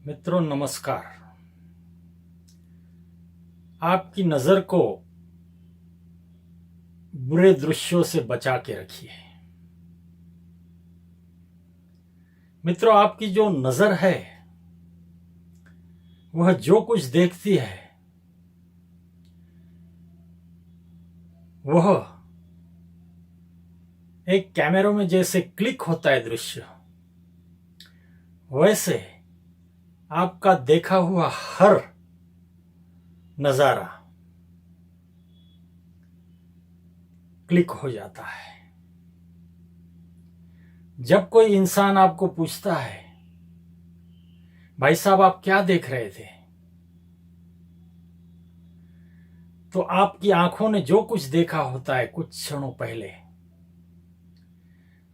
मित्रों नमस्कार। आपकी नजर को बुरे दृश्यों से बचा के रखिए। मित्रों, आपकी जो नजर है वह जो कुछ देखती है वह एक कैमरे में जैसे क्लिक होता है दृश्य, वैसे आपका देखा हुआ हर नजारा क्लिक हो जाता है। जब कोई इंसान आपको पूछता है, भाई साहब आप क्या देख रहे थे, तो आपकी आंखों ने जो कुछ देखा होता है कुछ क्षणों पहले,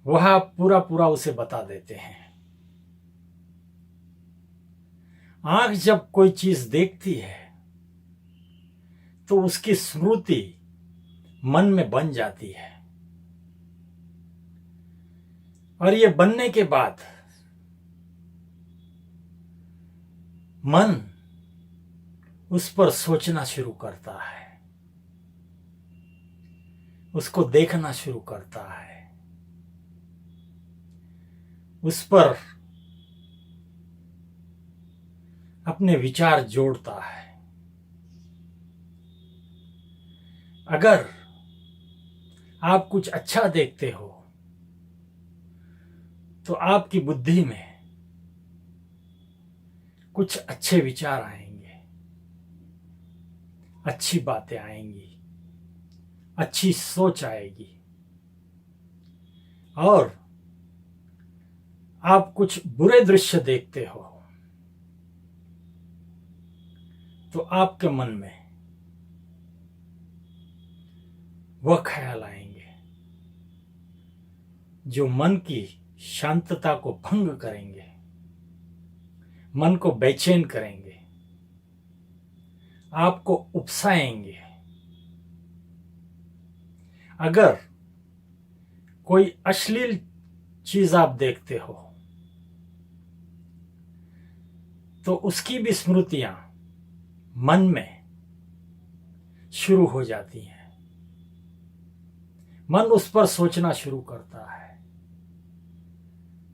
वह आप पूरा पूरा उसे बता देते हैं। आंख जब कोई चीज देखती है तो उसकी स्मृति मन में बन जाती है, और ये बनने के बाद मन उस पर सोचना शुरू करता है, उसको देखना शुरू करता है, उस पर अपने विचार जोड़ता है। अगर आप कुछ अच्छा देखते हो तो आपकी बुद्धि में कुछ अच्छे विचार आएंगे, अच्छी बातें आएंगी, अच्छी सोच आएगी। और आप कुछ बुरे दृश्य देखते हो तो आपके मन में वह ख्याल आएंगे जो मन की शांतता को भंग करेंगे, मन को बेचैन करेंगे, आपको उकसाएंगे। अगर कोई अश्लील चीज आप देखते हो तो उसकी भी स्मृतियां मन में शुरू हो जाती हैं, मन उस पर सोचना शुरू करता है।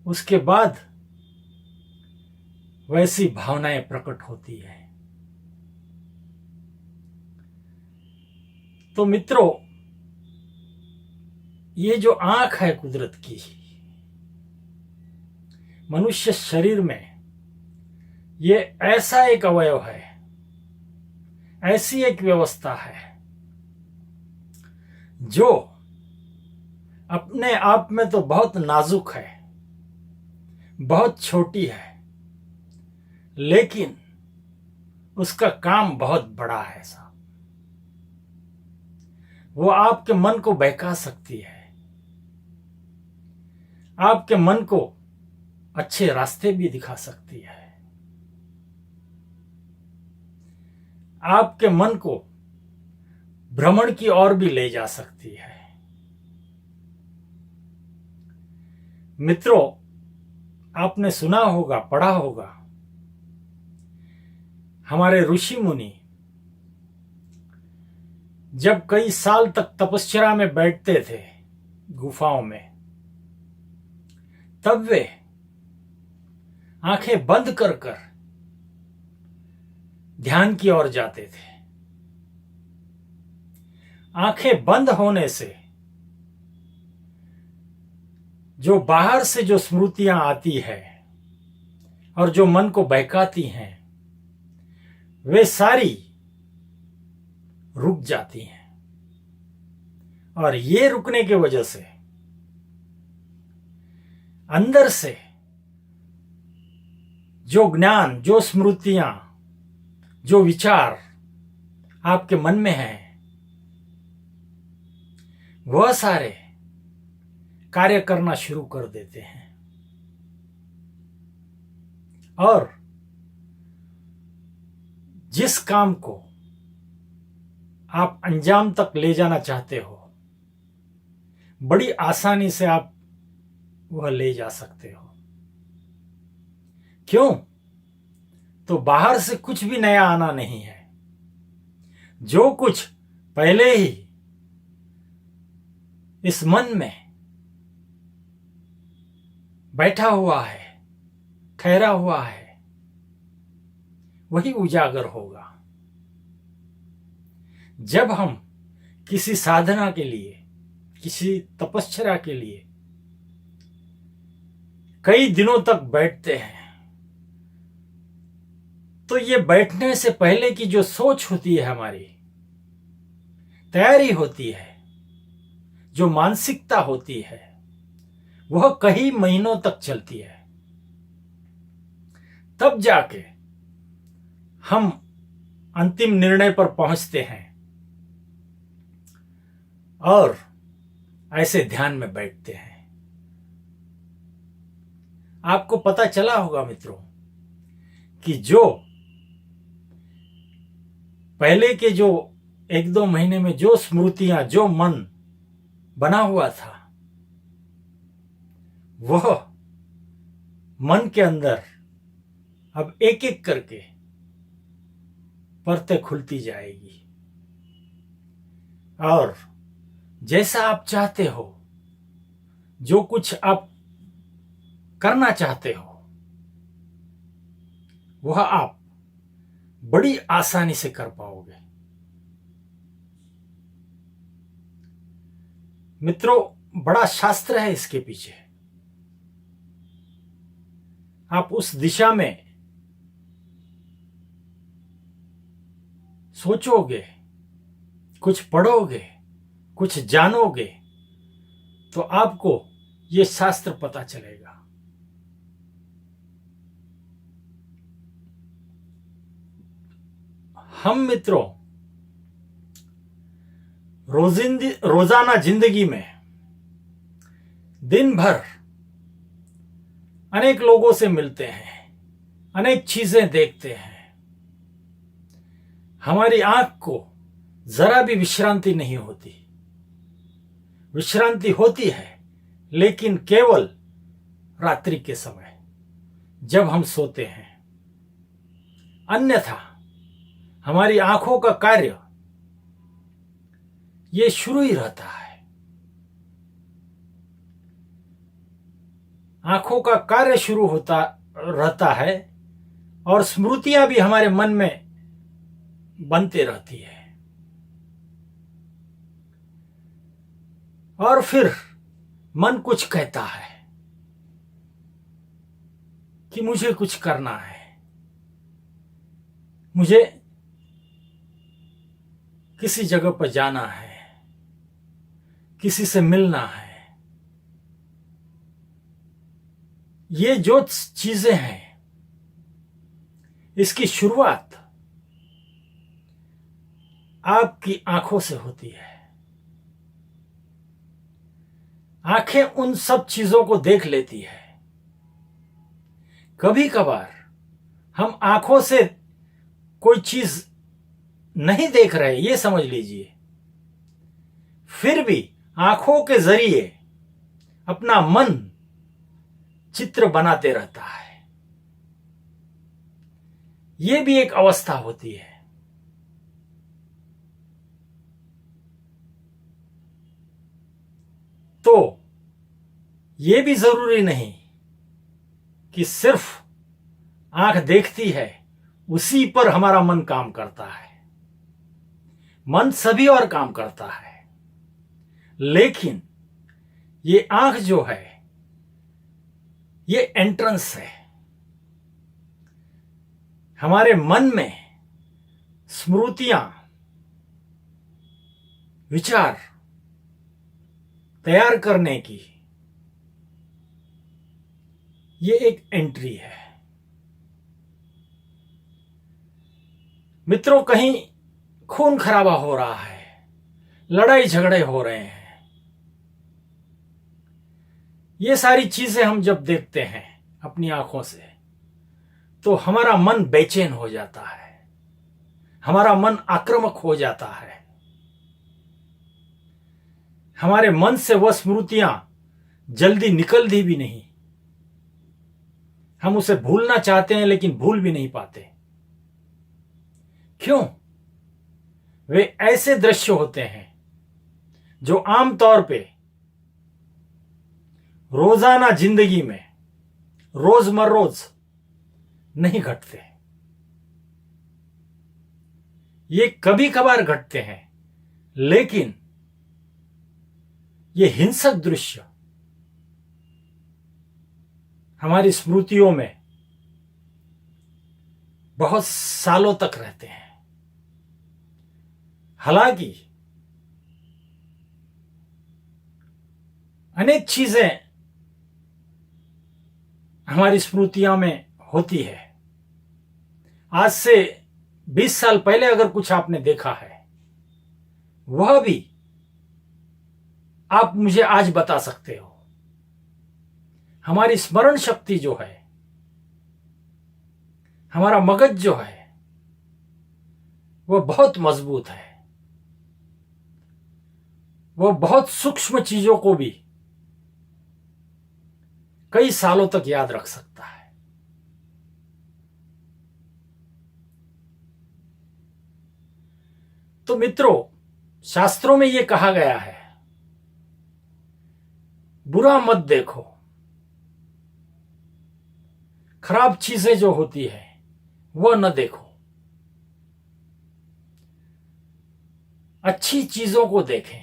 उसके बाद वैसी भावनाएं प्रकट होती है। तो मित्रों, ये जो आंख है कुदरत की, मनुष्य शरीर में ये ऐसा एक अवयव है, ऐसी एक व्यवस्था है जो अपने आप में तो बहुत नाजुक है, बहुत छोटी है, लेकिन उसका काम बहुत बड़ा है साहब। वो आपके मन को बहका सकती है, आपके मन को अच्छे रास्ते भी दिखा सकती है, आपके मन को भ्रमण की ओर भी ले जा सकती है। मित्रों, आपने सुना होगा, पढ़ा होगा, हमारे ऋषि मुनि जब कई साल तक तपस्या में बैठते थे गुफाओं में, तब वे आंखें बंद कर कर ध्यान की ओर जाते थे। आंखें बंद होने से जो बाहर से जो स्मृतियां आती है और जो मन को बहकाती हैं, वे सारी रुक जाती हैं। और ये रुकने की वजह से अंदर से जो ज्ञान, जो स्मृतियां, जो विचार आपके मन में हैं, वह सारे कार्य करना शुरू कर देते हैं। और जिस काम को आप अंजाम तक ले जाना चाहते हो, बड़ी आसानी से आप वह ले जा सकते हो। क्यों? तो बाहर से कुछ भी नया आना नहीं है। जो कुछ पहले ही इस मन में बैठा हुआ है, ठहरा हुआ है, वही उजागर होगा। जब हम किसी साधना के लिए, किसी तपस्या के लिए कई दिनों तक बैठते हैं, तो ये बैठने से पहले की जो सोच होती है, हमारी तैयारी होती है, जो मानसिकता होती है, वह कई महीनों तक चलती है। तब जाके हम अंतिम निर्णय पर पहुंचते हैं और ऐसे ध्यान में बैठते हैं। आपको पता चला होगा मित्रों कि जो पहले के जो 1-2 महीने में जो स्मृतियां, जो मन बना हुआ था, वह मन के अंदर अब एक एक करके परतें खुलती जाएगी और जैसा आप चाहते हो, जो कुछ आप करना चाहते हो, वह आप बड़ी आसानी से कर पाओगे। मित्रों, बड़ा शास्त्र है इसके पीछे। आप उस दिशा में सोचोगे, कुछ पढ़ोगे, कुछ जानोगे, तो आपको ये शास्त्र पता चलेगा। हम मित्रों रोजाना जिंदगी में दिन भर अनेक लोगों से मिलते हैं, अनेक चीजें देखते हैं। हमारी आंख को जरा भी विश्रांति नहीं होती। विश्रांति होती है लेकिन केवल रात्रि के समय, जब हम सोते हैं। अन्यथा हमारी आंखों का कार्य ये शुरू ही रहता है। आंखों का कार्य शुरू होता रहता है और स्मृतियां भी हमारे मन में बनते रहती है। और फिर मन कुछ कहता है कि मुझे कुछ करना है, मुझे किसी जगह पर जाना है, किसी से मिलना है। ये जो चीजें हैं, इसकी शुरुआत आपकी आंखों से होती है। आंखें उन सब चीजों को देख लेती है। कभी कभार हम आंखों से कोई चीज नहीं देख रहे, ये समझ लीजिए, फिर भी आंखों के जरिए अपना मन चित्र बनाते रहता है। ये भी एक अवस्था होती है। तो ये भी जरूरी नहीं कि सिर्फ आंख देखती है, उसी पर हमारा मन काम करता है। मन सभी और काम करता है, लेकिन ये आंख जो है, ये एंट्रेंस है। हमारे मन में स्मृतियां, विचार तैयार करने की ये एक एंट्री है। मित्रों, कहीं खून खराबा हो रहा है, लड़ाई झगड़े हो रहे हैं, ये सारी चीजें हम जब देखते हैं अपनी आंखों से, तो हमारा मन बेचैन हो जाता है, हमारा मन आक्रामक हो जाता है। हमारे मन से वह स्मृतियां जल्दी निकलती भी नहीं। हम उसे भूलना चाहते हैं लेकिन भूल भी नहीं पाते। क्यों? वे ऐसे दृश्य होते हैं जो आमतौर पे रोजाना जिंदगी में रोज नहीं घटते। ये कभी कभार घटते हैं, लेकिन ये हिंसक दृश्य हमारी स्मृतियों में बहुत सालों तक रहते हैं। हालांकि अनेक चीजें हमारी स्मृतियों में होती है। आज से 20 साल पहले अगर कुछ आपने देखा है, वह भी आप मुझे आज बता सकते हो। हमारी स्मरण शक्ति जो है, हमारा मगज जो है, वह बहुत मजबूत है। वह बहुत सूक्ष्म चीजों को भी कई सालों तक याद रख सकता है। तो मित्रों, शास्त्रों में यह कहा गया है, बुरा मत देखो। खराब चीजें जो होती है वह न देखो, अच्छी चीजों को देखें।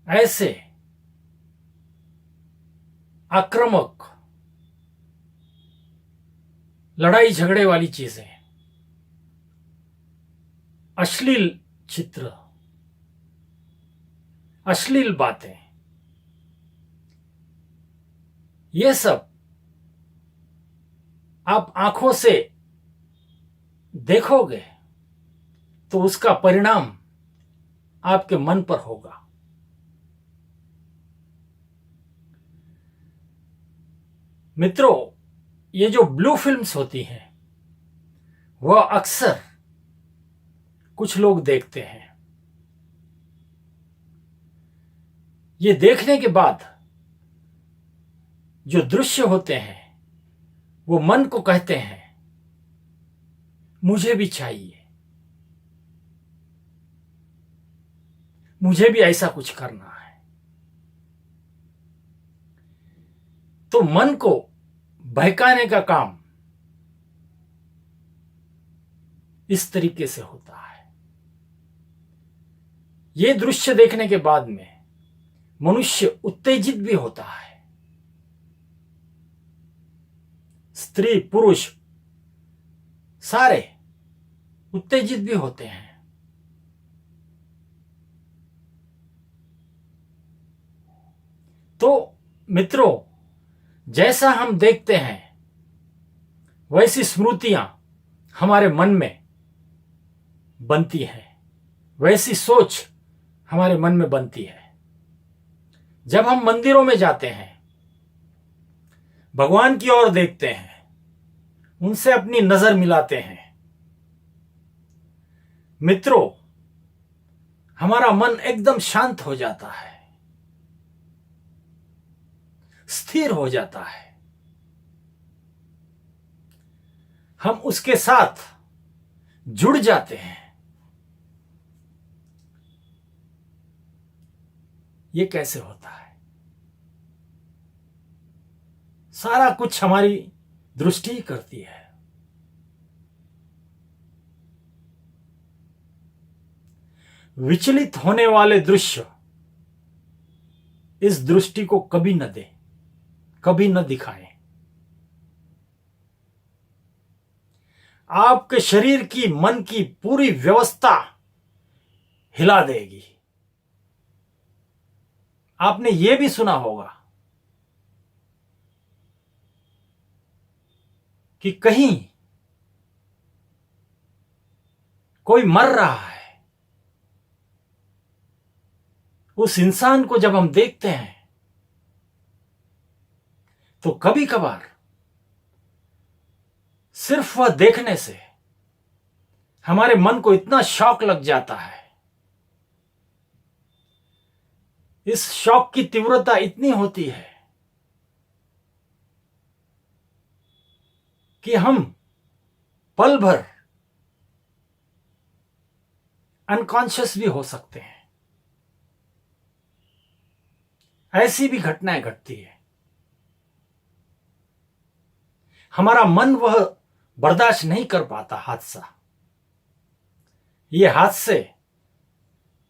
ऐसे आक्रामक, लड़ाई झगड़े वाली चीजें, अश्लील चित्र, अश्लील बातें, ये सब आप आंखों से देखोगे तो उसका परिणाम आपके मन पर होगा। मित्रों, ये जो ब्लू फिल्म्स होती हैं, वह अक्सर कुछ लोग देखते हैं। ये देखने के बाद जो दृश्य होते हैं, वो मन को कहते हैं मुझे भी चाहिए, मुझे भी ऐसा कुछ करना है। तो मन को बहकाने का काम इस तरीके से होता है। ये दृश्य देखने के बाद में मनुष्य उत्तेजित भी होता है। स्त्री पुरुष सारे उत्तेजित भी होते हैं। तो मित्रों, जैसा हम देखते हैं वैसी स्मृतियां हमारे मन में बनती हैं, वैसी सोच हमारे मन में बनती है। जब हम मंदिरों में जाते हैं, भगवान की ओर देखते हैं, उनसे अपनी नजर मिलाते हैं, मित्रों, हमारा मन एकदम शांत हो जाता है, स्थिर हो जाता है। हम उसके साथ जुड़ जाते हैं। ये कैसे होता है? सारा कुछ हमारी दृष्टि करती है। विचलित होने वाले दृश्य इस दृष्टि को कभी न दें, कभी न दिखाएं। आपके शरीर की, मन की पूरी व्यवस्था हिला देगी। आपने यह भी सुना होगा कि कहीं कोई मर रहा है, उस इंसान को जब हम देखते हैं तो कभी कभार सिर्फ वह देखने से हमारे मन को इतना शॉक लग जाता है, इस शॉक की तीव्रता इतनी होती है कि हम पल भर अनकॉन्शियस भी हो सकते हैं। ऐसी भी घटनाएं घटती है। हमारा मन वह बर्दाश्त नहीं कर पाता हादसा। ये हादसे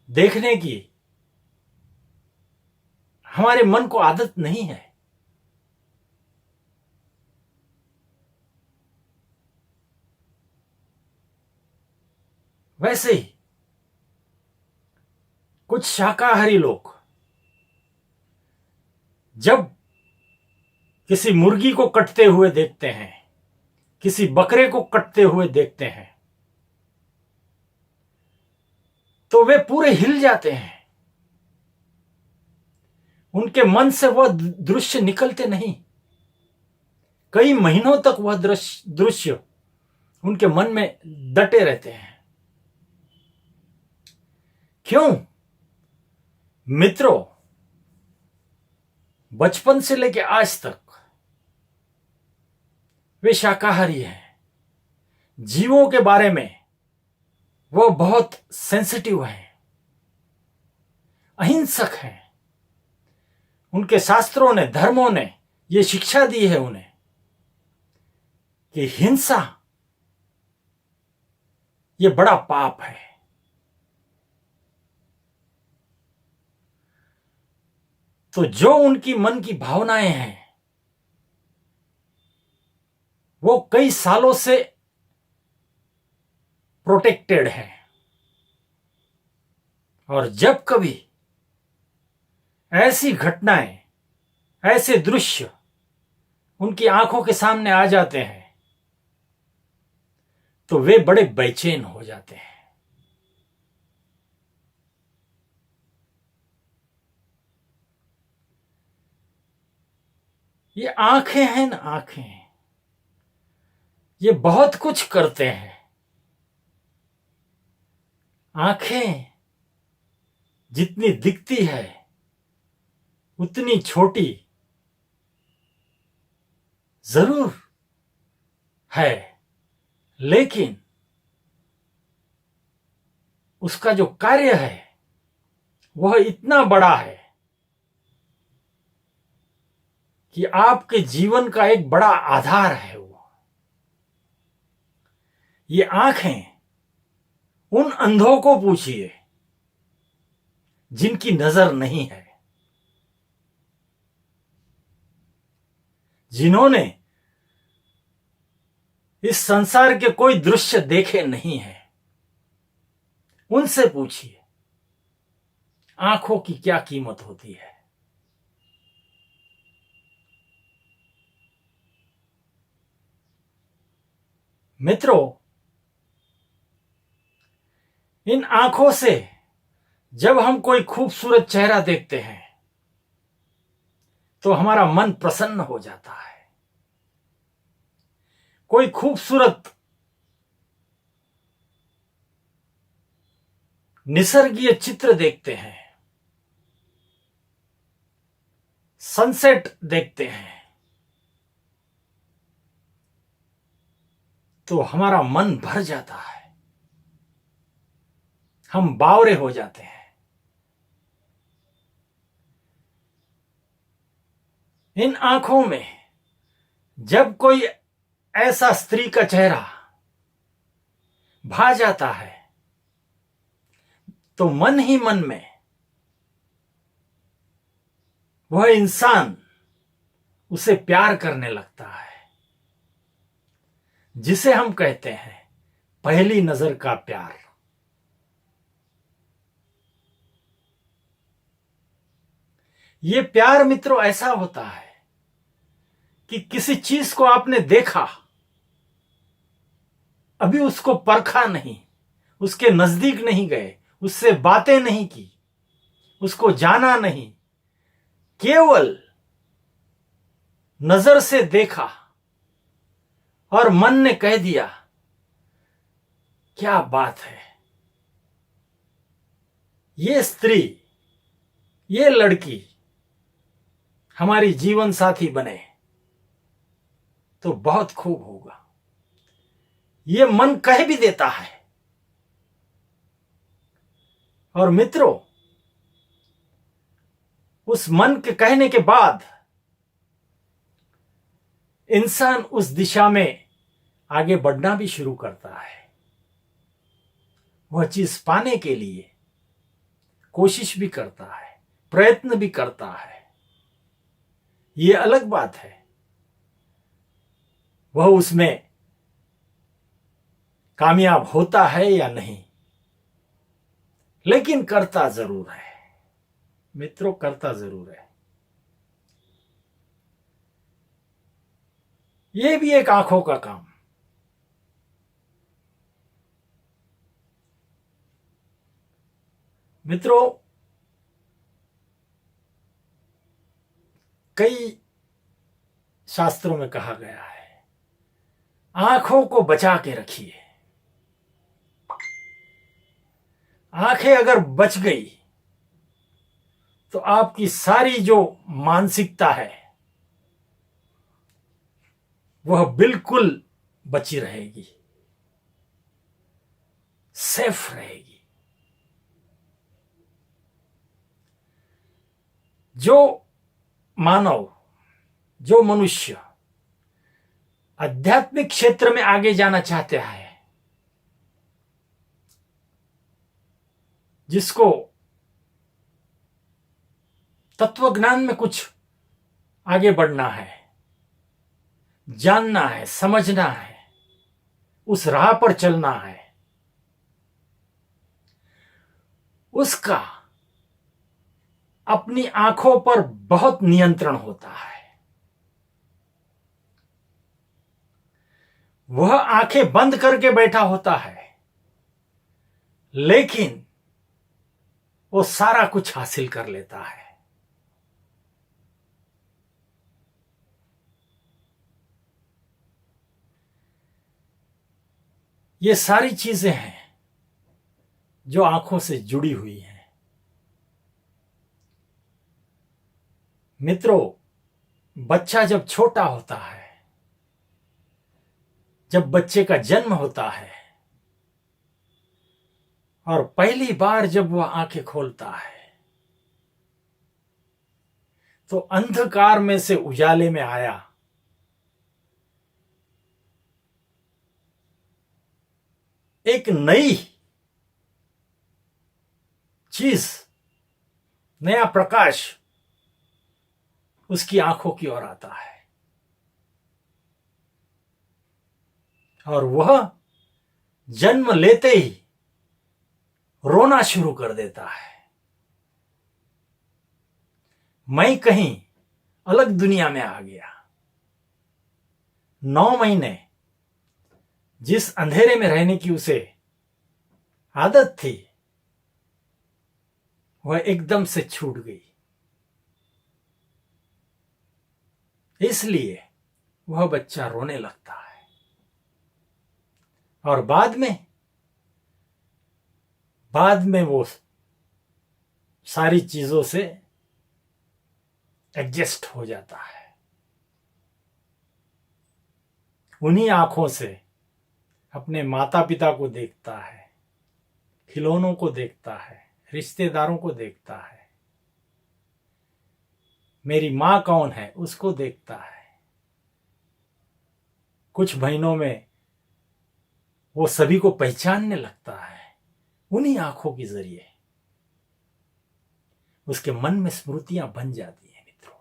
देखने की हमारे मन को आदत नहीं है। वैसे ही कुछ शाकाहारी लोग जब किसी मुर्गी को कटते हुए देखते हैं, किसी बकरे को कटते हुए देखते हैं, तो वे पूरे हिल जाते हैं। उनके मन से वह दृश्य निकलते नहीं। कई महीनों तक वह दृश्य उनके मन में डटे रहते हैं। क्यों? मित्रों, बचपन से लेकर आज तक वे शाकाहारी हैं। जीवों के बारे में वो बहुत सेंसिटिव हैं, अहिंसक हैं। उनके शास्त्रों ने, धर्मों ने ये शिक्षा दी है उन्हें कि हिंसा ये बड़ा पाप है। तो जो उनकी मन की भावनाएं हैं वो कई सालों से प्रोटेक्टेड है, और जब कभी ऐसी घटनाएं, ऐसे दृश्य उनकी आंखों के सामने आ जाते हैं तो वे बड़े बेचैन हो जाते हैं। ये आंखें हैं ना, आंखें, ये बहुत कुछ करते हैं। आंखें जितनी दिखती है उतनी छोटी जरूर है, लेकिन उसका जो कार्य है वह इतना बड़ा है कि आपके जीवन का एक बड़ा आधार है वो। ये आंखें, उन अंधों को पूछिए जिनकी नजर नहीं है, जिन्होंने इस संसार के कोई दृश्य देखे नहीं है, उनसे पूछिए आंखों की क्या कीमत होती है। मित्रों, इन आंखों से जब हम कोई खूबसूरत चेहरा देखते हैं तो हमारा मन प्रसन्न हो जाता है। कोई खूबसूरत निसर्गीय चित्र देखते हैं, सनसेट देखते हैं, तो हमारा मन भर जाता है, हम बावरे हो जाते हैं। इन आंखों में जब कोई ऐसा स्त्री का चेहरा भा जाता है तो मन ही मन में वह इंसान उसे प्यार करने लगता है, जिसे हम कहते हैं पहली नजर का प्यार। ये प्यार मित्रों ऐसा होता है कि किसी चीज को आपने देखा, अभी उसको परखा नहीं, उसके नजदीक नहीं गए, उससे बातें नहीं की, उसको जाना नहीं, केवल नजर से देखा और मन ने कह दिया क्या बात है, ये स्त्री, ये लड़की हमारी जीवन साथी बने तो बहुत खूब होगा। ये मन कह भी देता है। और मित्रों, उस मन के कहने के बाद इंसान उस दिशा में आगे बढ़ना भी शुरू करता है। वह चीज पाने के लिए कोशिश भी करता है, प्रयत्न भी करता है। ये अलग बात है वह उसमें कामयाब होता है या नहीं, लेकिन करता जरूर है। मित्रों, करता जरूर है। यह भी एक आंखों का काम। मित्रों, कई शास्त्रों में कहा गया है, आंखों को बचा के रखिए। आंखें अगर बच गई तो आपकी सारी जो मानसिकता है वह बिल्कुल बची रहेगी, सेफ रहेगी। जो मानव, जो मनुष्य आध्यात्मिक क्षेत्र में आगे जाना चाहते हैं, जिसको तत्वज्ञान में कुछ आगे बढ़ना है, जानना है, समझना है, उस राह पर चलना है, उसका अपनी आंखों पर बहुत नियंत्रण होता है। वह आंखें बंद करके बैठा होता है, लेकिन वो सारा कुछ हासिल कर लेता है। ये सारी चीजें हैं जो आंखों से जुड़ी हुई हैं। मित्रों, बच्चा जब छोटा होता है, जब बच्चे का जन्म होता है और पहली बार जब वह आंखें खोलता है तो अंधकार में से उजाले में आया एक नई चीज, नया प्रकाश उसकी आंखों की ओर आता है और वह जन्म लेते ही रोना शुरू कर देता है। मैं कहीं अलग दुनिया में आ गया। 9 महीने जिस अंधेरे में रहने की उसे आदत थी, वह एकदम से छूट गई। इसलिए वह बच्चा रोने लगता है और बाद में वो सारी चीजों से एडजस्ट हो जाता है। उन्हीं आंखों से अपने माता पिता को देखता है, खिलौनों को देखता है, रिश्तेदारों को देखता है, मेरी मां कौन है उसको देखता है। कुछ महीनों में वो सभी को पहचानने लगता है। उन्हीं आंखों के जरिए उसके मन में स्मृतियां बन जाती हैं। मित्रों,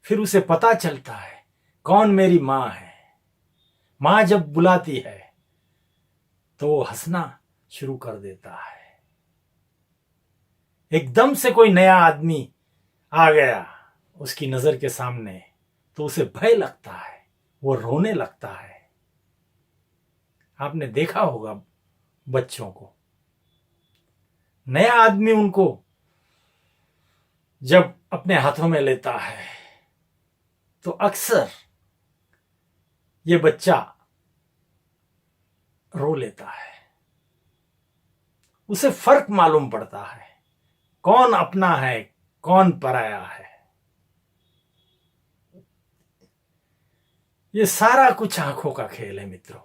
फिर उसे पता चलता है कौन मेरी मां है। मां जब बुलाती है तो वो हंसना शुरू कर देता है। एकदम से कोई नया आदमी आ गया उसकी नजर के सामने तो उसे भय लगता है, वो रोने लगता है। आपने देखा होगा बच्चों को, नया आदमी उनको जब अपने हाथों में लेता है तो अक्सर ये बच्चा रो लेता है। उसे फर्क मालूम पड़ता है कौन अपना है, कौन पराया है। ये सारा कुछ आंखों का खेल है मित्रों।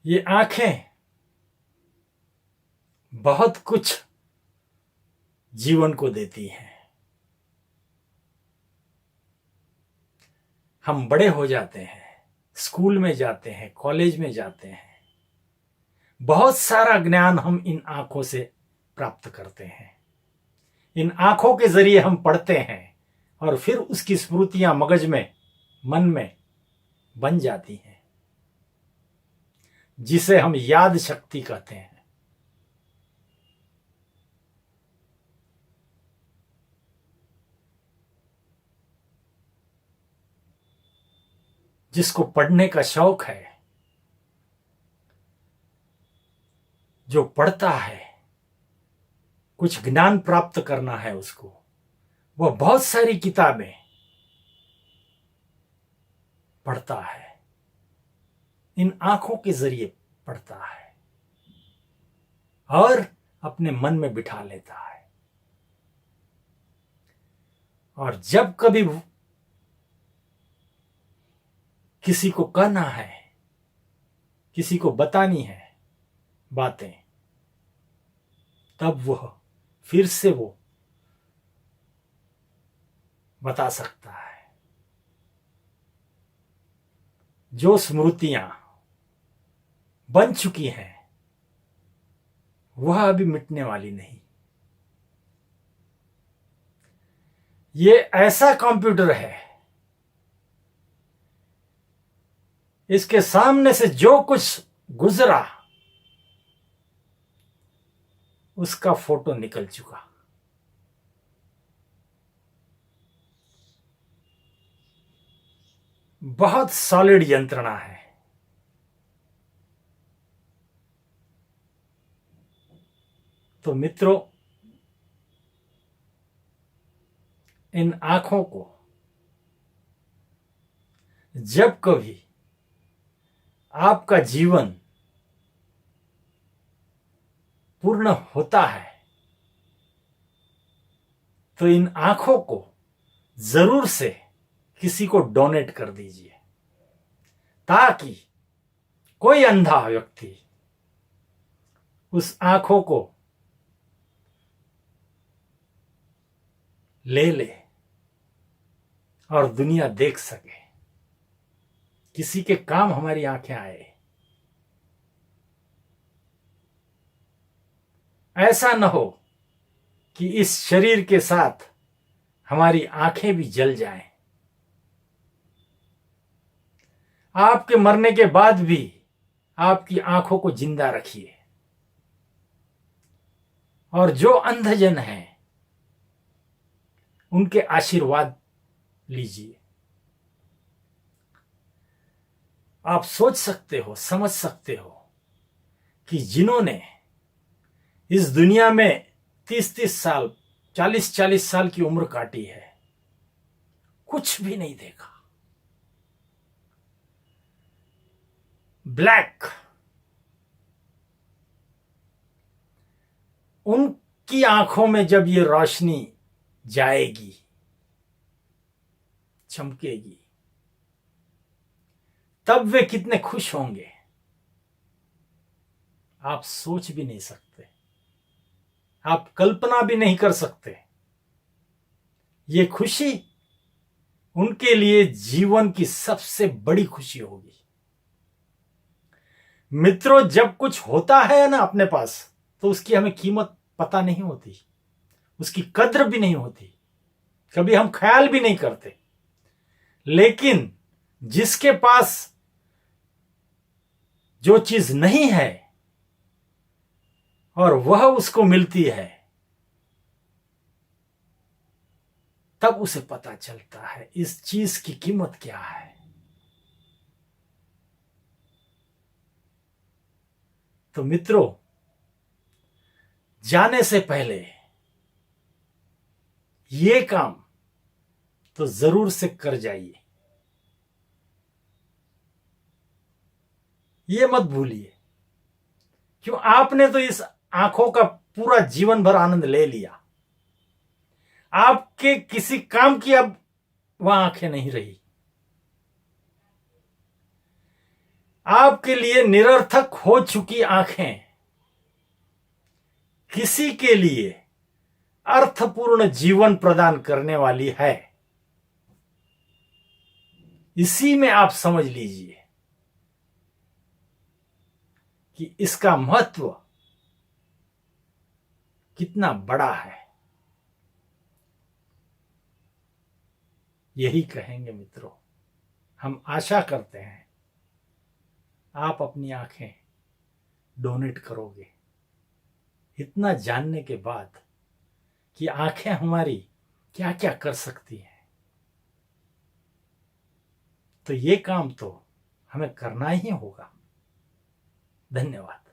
ये आंखें बहुत कुछ जीवन को देती हैं। हम बड़े हो जाते हैं, स्कूल में जाते हैं, कॉलेज में जाते हैं, बहुत सारा ज्ञान हम इन आंखों से प्राप्त करते हैं। इन आंखों के जरिए हम पढ़ते हैं और फिर उसकी स्मृतियां मगज में, मन में बन जाती हैं, जिसे हम याद शक्ति कहते हैं। जिसको पढ़ने का शौक है, जो पढ़ता है, कुछ ज्ञान प्राप्त करना है उसको, वह बहुत सारी किताबें पढ़ता है, इन आंखों के जरिए पढ़ता है और अपने मन में बिठा लेता है। और जब कभी किसी को कहना है, किसी को बतानी है बातें, तब वह फिर से वो बता सकता है। जो स्मृतियां बन चुकी हैं वह अभी मिटने वाली नहीं। ये ऐसा कंप्यूटर है, इसके सामने से जो कुछ गुजरा उसका फोटो निकल चुका। बहुत सॉलिड यंत्रणा है। तो मित्रों, इन आंखों को जब कभी आपका जीवन पूर्ण होता है तो इन आंखों को जरूर से किसी को डोनेट कर दीजिए, ताकि कोई अंधा व्यक्ति उस आंखों को ले ले और दुनिया देख सके। किसी के काम हमारी आंखें आए। ऐसा न हो कि इस शरीर के साथ हमारी आंखें भी जल जाएं। आपके मरने के बाद भी आपकी आंखों को जिंदा रखिए। और जो अंधजन हैं उनके आशीर्वाद लीजिए। आप सोच सकते हो, समझ सकते हो कि जिन्होंने इस दुनिया में 30-30 साल, 40-40 साल की उम्र काटी है, कुछ भी नहीं देखा, ब्लैक, उनकी आंखों में जब ये रोशनी जाएगी, चमकेगी, तब वे कितने खुश होंगे आप सोच भी नहीं सकते, आप कल्पना भी नहीं कर सकते। ये खुशी उनके लिए जीवन की सबसे बड़ी खुशी होगी। मित्रों, जब कुछ होता है ना अपने पास, तो उसकी हमें कीमत पता नहीं होती, उसकी कद्र भी नहीं होती, कभी हम ख्याल भी नहीं करते। लेकिन जिसके पास जो चीज नहीं है और वह उसको मिलती है, तब उसे पता चलता है इस चीज की कीमत क्या है। तो मित्रों, जाने से पहले ये काम तो जरूर से कर जाइए। ये मत भूलिए, क्यों, आपने तो इस आंखों का पूरा जीवन भर आनंद ले लिया। आपके किसी काम की अब वह आंखें नहीं रही। आपके लिए निरर्थक हो चुकी आंखें किसी के लिए अर्थपूर्ण जीवन प्रदान करने वाली है। इसी में आप समझ लीजिए कि इसका महत्व कितना बड़ा है। यही कहेंगे मित्रों, हम आशा करते हैं आप अपनी आंखें डोनेट करोगे, इतना जानने के बाद कि आंखें हमारी क्या क्या कर सकती हैं। तो ये काम तो हमें करना ही होगा। धन्यवाद।